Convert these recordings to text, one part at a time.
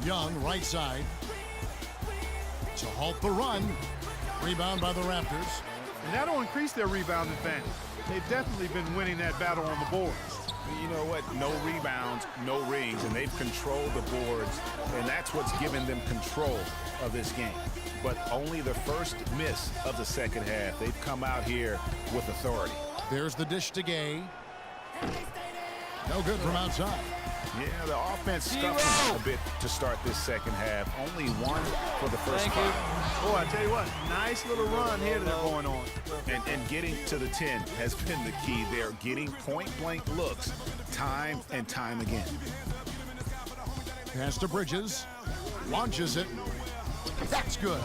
Young, right side. To halt the run. Rebound by the Raptors. And that'll increase their rebound advantage. They've definitely been winning that battle on the boards. You know what? No rebounds, no rings, and they've controlled the boards, and that's what's given them control of this game. But only the first miss of the second half. They've come out here with authority. There's the dish to Gay. No good from outside. Yeah, the offense scuffling a bit to start this second half. Only one for the first five. Boy, I tell you what, nice little run here they're going on. And getting to the 10 has been the key. They're getting point-blank looks time and time again. Pass to Bridges. Launches it. That's good.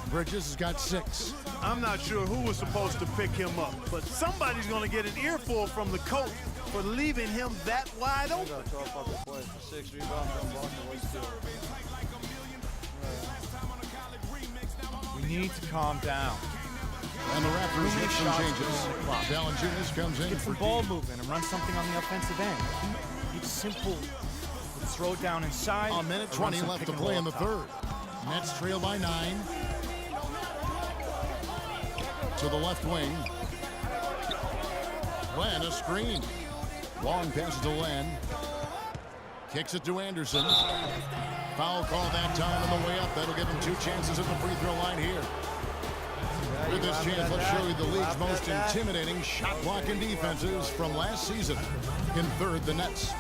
Bridges has got 6. I'm not sure who was supposed to pick him up, but somebody's going to get an earful from the coach for leaving him that wide open. 6 rebounds on block. We need to calm down. And the Raptors make some changes. Valanciunas comes in. Get some ball movement and run something on the offensive end. Keep simple. Throw it down inside. A minute 20 left to play in the third. Nets trail by 9. To the left wing. Len, a screen. Long passes to Len. Kicks it to Anderson. Foul call that time on the way up. That'll give him 2 chances at the free throw line here. With this chance, let's show you the league's most intimidating shot blocking defenses from last season. In third, the Nets.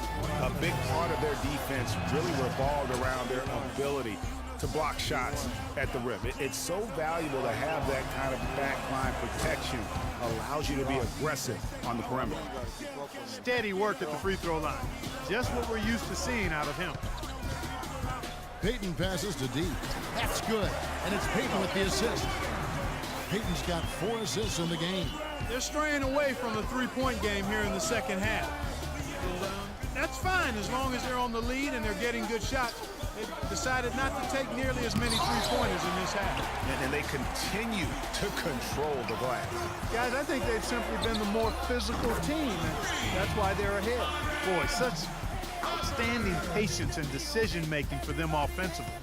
A big part of their defense really revolved around their ability to block shots at the rim. It's so valuable to have that kind of backline protection. Allows you to be aggressive on the perimeter. Steady work at the free throw line. Just what we're used to seeing out of him. Payton passes to D. That's good. And it's Payton with the assist. Payton's got 4 assists in the game. They're straying away from the three-point game here in the second half. And, that's fine as long as they're on the lead and they're getting good shots. They decided not to take nearly as many three-pointers in this half. And they continue to control the glass. Guys, I think they've simply been the more physical team, and that's why they're ahead. Boy, such outstanding patience and decision-making for them offensively.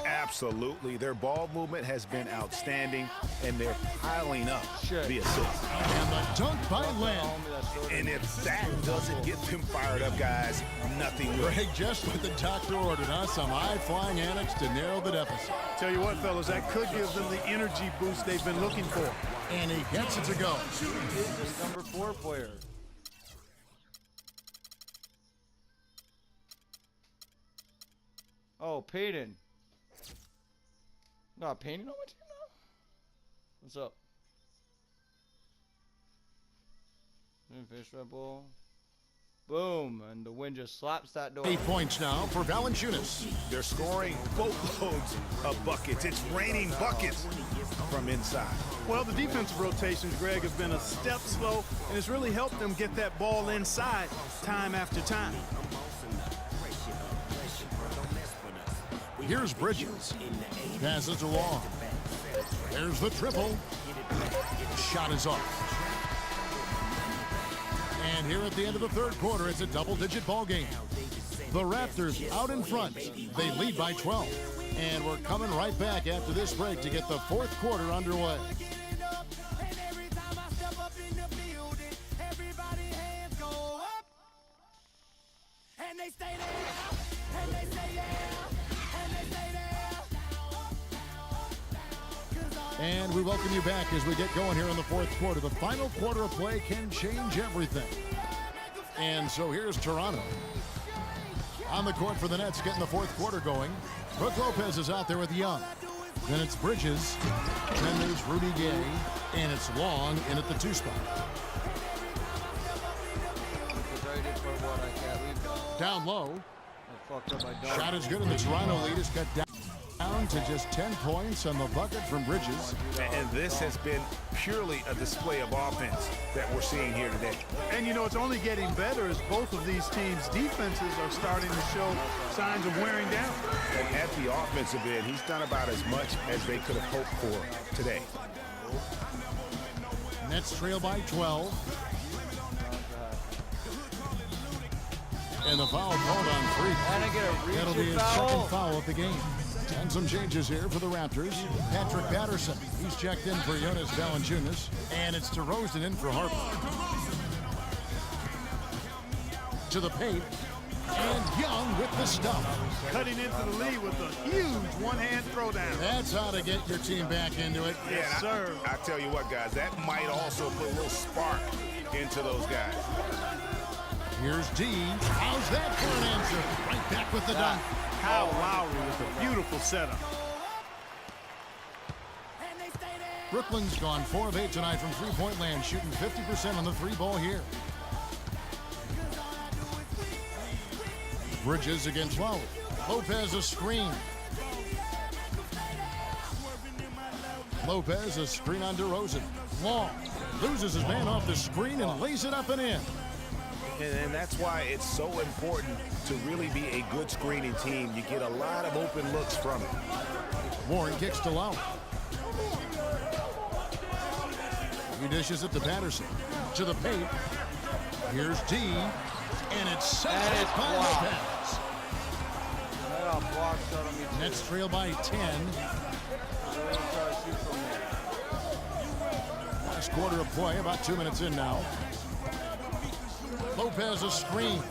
Absolutely. Their ball movement has been outstanding, and they're piling up the assists. And the dunk by Len. And if that doesn't get them fired up, guys, nothing will. Greg, just what the doctor ordered, huh? Some high-flying annex to narrow the deficit. Tell you what, fellas, that could give them the energy boost they've been looking for. And he gets it to go. Number 4 player. Oh, Payton. Got Payton on my team now? What's up? Fish that ball. Boom, and the wind just slaps that door. 8 points now for Valanciunas. They're scoring boatloads of buckets. It's raining buckets from inside. Well, the defensive rotations, Greg, have been a step slow, and it's really helped them get that ball inside time after time. Here's Bridges. Passes to Long. There's the triple. Shot is off. And here at the end of the third quarter, it's a double-digit ball game. The Raptors out in front. They lead by 12. And we're coming right back after this break to get the fourth quarter underway. And we welcome you back as we get going here in the fourth quarter. The final quarter of play can change everything. And so here's Toronto. On the court for the Nets, getting the fourth quarter going. Brook Lopez is out there with Young. Then it's Bridges. Then there's Rudy Gay. And it's Long in at the 2 spot. Down low. Shot is good, and the Toronto lead is cut down to just 10 points on the bucket from Bridges. And this has been purely a display of offense that we're seeing here today. And you know, it's only getting better as both of these teams' defenses are starting to show signs of wearing down. And at the offensive end, he's done about as much as they could have hoped for today. Nets trail by 12. And the foul called on Freak. And I get a That'll be his foul. second foul of the game. And some changes here for the Raptors. Patrick Patterson, he's checked in for Jonas Valanciunas. And it's DeRozan in for Harper. To the paint. And Young with the stuff. Cutting into the lead with a huge one-hand throwdown. That's how to get your team back into it. Yes, sir. I tell you what, guys, that might also put a little spark into those guys. Here's D. How's that for an answer? Right back with the dunk. Kyle Lowry with a beautiful setup. Brooklyn's gone 4 of 8 tonight from three-point land, shooting 50% on the three ball here. Bridges against Lowry. Lopez a screen. Lopez a screen on DeRozan. Long. Loses his man off the screen and lays it up and in. And that's why it's so important to really be a good screening team. You get a lot of open looks from it. Warren kicks to Lowry. He dishes it to Patterson. To the paint. Here's D. And it's set up by Lopez. Nets trail by 10. Last quarter of play, about 2 minutes in now. Lopez a screen.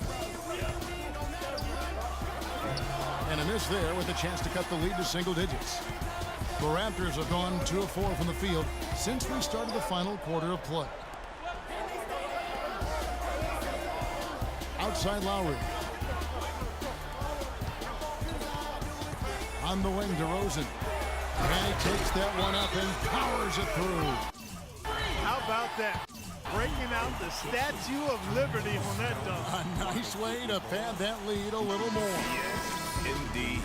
And a miss there with a chance to cut the lead to single digits. The Raptors have gone 2 of 4 from the field since we started the final quarter of play. Outside Lowry. On the wing, DeRozan. And he takes that one up and powers it through. How about that? Breaking out the Statue of Liberty on that dunk. A nice way to pad that lead a little more. Yes, indeed.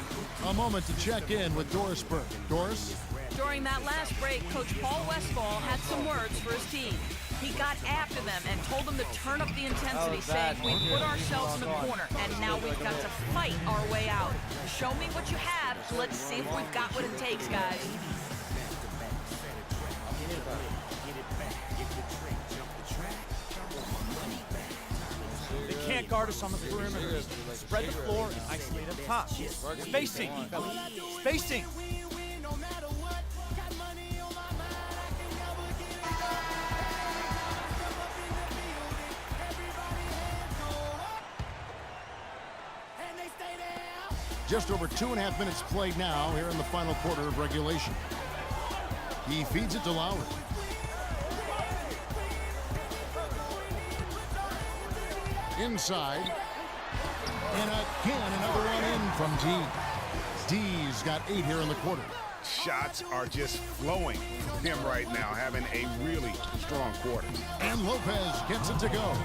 A moment to check in with Doris Burke. Doris? During that last break, Coach Paul Westphal had some words for his team. He got after them and told them to turn up the intensity, saying, we put ourselves in a corner, and now we've got to fight our way out. Show me what you have. Let's see if we've got what it takes, guys. They can't guard us on the perimeter. Spread the floor and isolate up top. Spacing, fellas. Spacing. Just over 2.5 minutes played now here in the final quarter of regulation. He feeds it to Lowry. Inside. And again, another one in from D. D's got 8 here in the quarter. Shots are just flowing from him right now, having a really strong quarter. And Lopez gets it to go.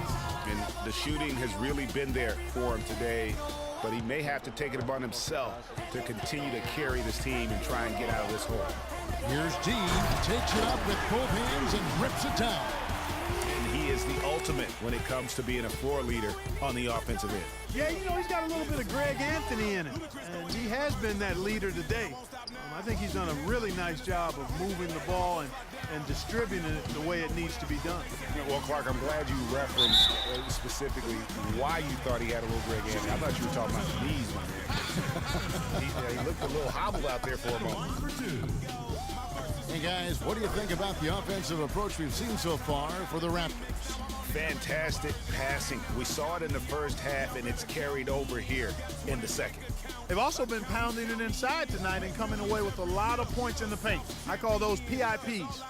And the shooting has really been there for him today, but he may have to take it upon himself to continue to carry this team and try and get out of this hole. Here's D. Takes it up with both hands and rips it down. And he is the ultimate when it comes to being a floor leader on the offensive end. Yeah, you know, he's got a little bit of Greg Anthony in him, and he has been that leader today. I think he's done a really nice job of moving the ball and distributing it the way it needs to be done. Well, Clark, I'm glad you referenced specifically why you thought he had a little Greg Anthony. I thought you were talking about the knees, man. He looked a little hobbled out there for a moment. Hey, guys, what do you think about the offensive approach we've seen so far for the Raptors? Fantastic passing. We saw it in the first half, and it's carried over here in the second. They've also been pounding it inside tonight and coming away with a lot of points in the paint. I call those PIPs.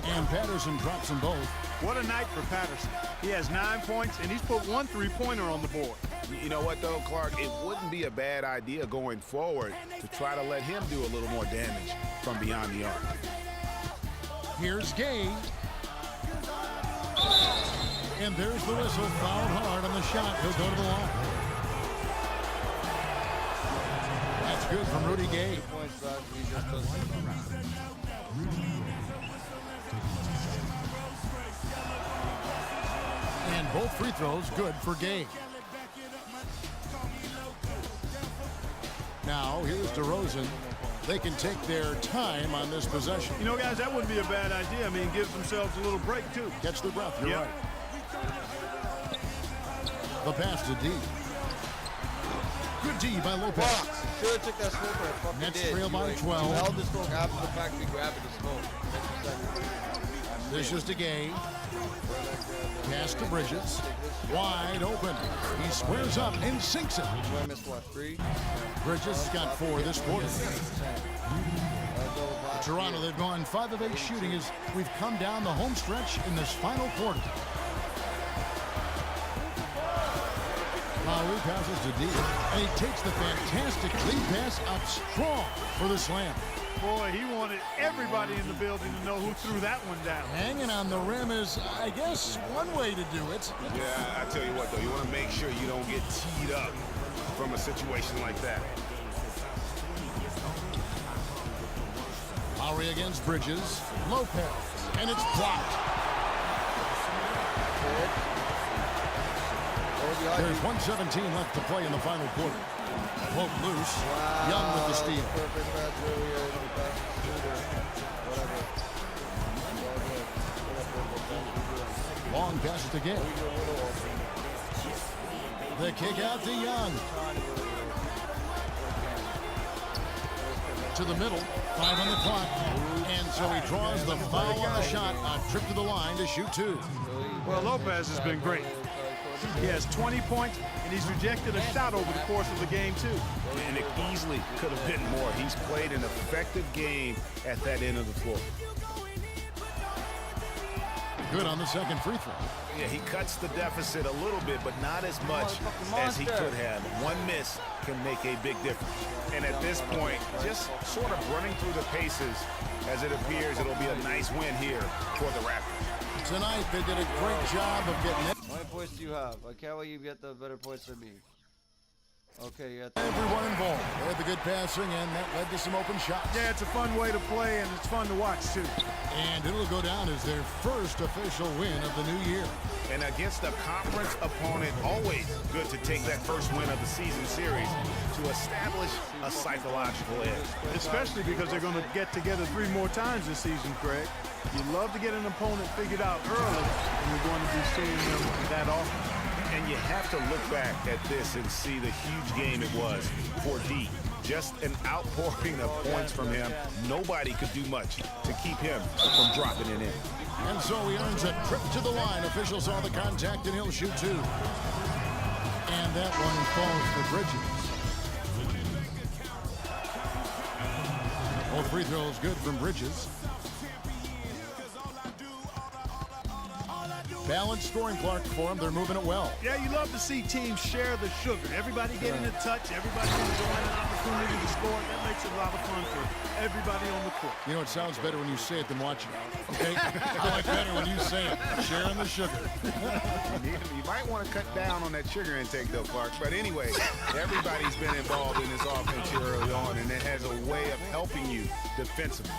And Patterson drops them both. What a night for Patterson. He has 9 points, and he's put 1 3-pointer on the board. You know what, though, Clark? It wouldn't be a bad idea going forward to try to let him do a little more damage from beyond the arc. Here's Gay. And there's the whistle. Fouled hard on the shot. He'll go to the line. That's good from Rudy Gay. And both free throws good for Gay. Now here's DeRozan. they can take their time on this possession. You know, guys, that wouldn't be a bad idea. I mean, gives themselves a little break, too. Catch their breath, you're right. The pass to D. Good D by Lopez. Should have took that smoke, but I fucking Nets did. trail by You 12. held the smoke after the fact we grabbed the smoke. This is to Gay. Pass to Bridges. Wide open. He squares up and sinks it. I missed what, 3? Bridges has got 4 this quarter. Toronto, they've gone 5 of 8 shooting as we've come down the home stretch in this final quarter. Lowry passes to D, and he takes the fantastic lead pass up strong for the slam. Boy, he wanted everybody in the building to know who threw that one down. Hanging on the rim is, I guess, one way to do it. Yeah, I tell you what, though, you want to make sure you don't get teed up from a situation like that. Lowry against Bridges. Lopez, and it's blocked. There's 1:17 left to play in the final quarter. Poke loose. Young with the steal. Long pass to Gay. The kick out to Young. To the middle. 5 on the clock. And so he draws the foul on the shot. A trip to the line to shoot 2. Well, Lopez has been great. He has 20 points, and he's rejected a shot over the course of the game, too. And it easily could have been more. He's played an effective game at that end of the floor. Good on the second free throw. Yeah, he cuts the deficit a little bit, but not as much as he could have. One miss can make a big difference. And at this point, just sort of running through the paces, as it appears it'll be a nice win here for the Raptors. Tonight, they did a great job of getting it. How many points do you have? I can't wait you get the better points than me. Okay, yeah. Everyone involved. They had the good passing, and that led to some open shots. Yeah, it's a fun way to play, and it's fun to watch, too. And it'll go down as their first official win of the new year. And against a conference opponent, always good to take that first win of the season series to establish a psychological edge. Especially because they're going to get together 3 more times this season, Craig. You love to get an opponent figured out early, and you're going to be seeing them that often. And you have to look back at this and see the huge game it was for D. Just an outpouring of points from him. Nobody could do much to keep him from dropping it in. And so he earns a trip to the line. Officials saw the contact, and he'll shoot 2. And that one falls for Bridges. Both free throws good from Bridges. Balanced scoring, Clark, for them. They're moving it well. Yeah, you love to see teams share the sugar. Everybody getting a touch, everybody enjoying an opportunity to score. That makes it a lot of fun for everybody on the court. You know, it sounds better when you say it than watching it. Okay? I like better when you say it. Sharing the sugar. You might want to cut down on that sugar intake, though, Clark. But anyway, everybody's been involved in this offense here early on, and it has a way of helping you defensively.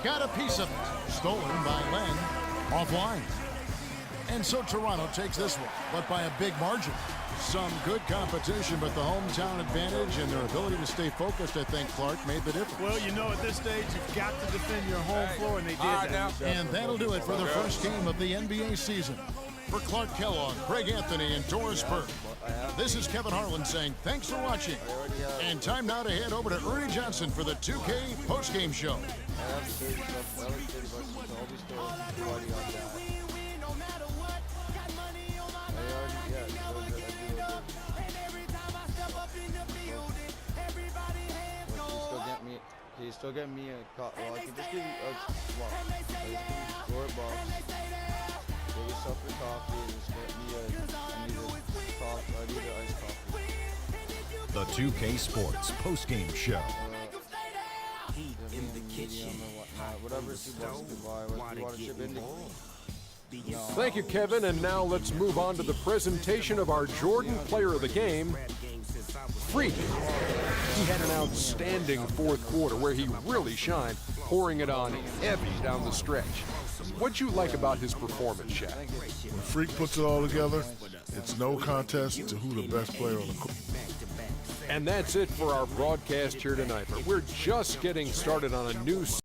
Got a piece of it. Stolen by Len. Offline. And so Toronto takes this one, but by a big margin. Some good competition, but the hometown advantage and their ability to stay focused, I think, Clark, made the difference. Well, you know, at this stage, you've got to defend your home floor, and they did that. And that'll do it for the first game of the NBA season. For Clark Kellogg, Greg Anthony, and Doris Burke, this is Kevin Harlan saying thanks for watching. And time now to head over to Ernie Johnson for the 2K postgame show. Can you still get me a well, I can just give you a store box. Get yourself your coffee and just get me I need an iced coffee. The 2K Sports postgame show. In the kitchen. Whatever it's $2 to buy. What you want to ship in? Thank you, Kevin. And now let's move on to the presentation of our Jordan Player of the Game, Freak. He had an outstanding fourth quarter where he really shined, pouring it on heavy down the stretch. What'd you like about his performance, Shaq? When Freak puts it all together, It's no contest to who the best player on the court. And that's it for our broadcast here tonight. But we're just getting started on a new